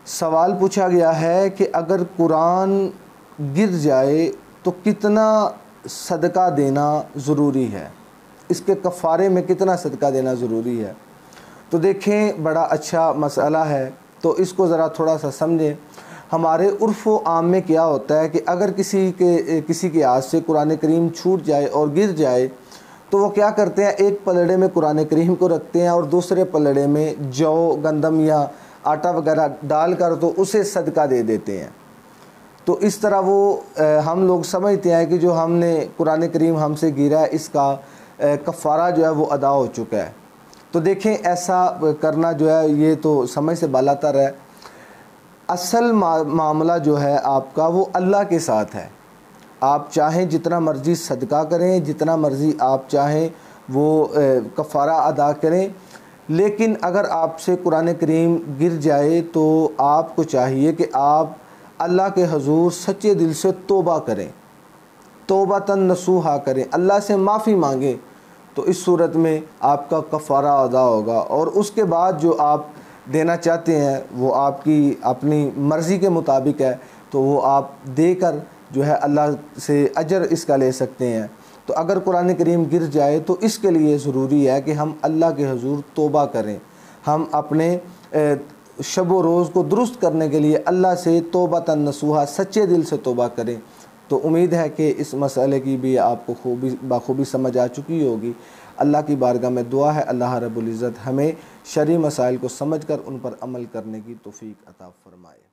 सवाल पूछा गया है कि अगर कुरान गिर जाए तो कितना सदका देना ज़रूरी है, इसके कफ़ारे में कितना सदका देना ज़रूरी है। तो देखें, बड़ा अच्छा मसला है, तो इसको ज़रा थोड़ा सा समझें। हमारे उर्फ़ व आम में क्या होता है कि अगर किसी के हाथ से कुरान करीम छूट जाए और गिर जाए तो वो क्या करते हैं, एक पलड़े में कुरान करीम को रखते हैं और दूसरे पलड़े में जौ, गंदम या आटा वगैरह डालकर तो उसे सदका दे देते हैं। तो इस तरह वो हम लोग समझते हैं कि जो हमने कुरान करीम हमसे गिरा है इसका कफ़ारा जो है वो अदा हो चुका है। तो देखें, ऐसा करना जो है ये तो समझ से बालातर है। असल मामला जो है आपका वो अल्लाह के साथ है। आप चाहें जितना मर्ज़ी सदका करें, जितना मर्ज़ी आप चाहें वो कफ़ारा अदा करें, लेकिन अगर आपसे कुरान करीम गिर जाए तो आपको चाहिए कि आप अल्लाह के हुज़ूर सच्चे दिल से तौबा करें, तौबतन नसूहा करें, अल्लाह से माफ़ी मांगें। तो इस सूरत में आपका कफ़ारा अदा होगा और उसके बाद जो आप देना चाहते हैं वो आपकी अपनी मर्ज़ी के मुताबिक है, तो वो आप देकर जो है अल्लाह से अजर इसका ले सकते हैं। तो अगर कुरान करीम गिर जाए तो इसके लिए ज़रूरी है कि हम अल्लाह के हुज़ूर तौबा करें, हम अपने शब व रोज़ को दुरुस्त करने के लिए अल्लाह से तौबतन नसूहा सच्चे दिल से तौबा करें। तो उम्मीद है कि इस मसले की भी आपको बाखूबी समझ आ चुकी होगी। अल्लाह की बारगाह में दुआ है, अल्लाह रब्बुल इज़्ज़त हमें शरई मसाइल को समझ कर उन पर अमल करने की तौफ़ीक अता फ़रमाए।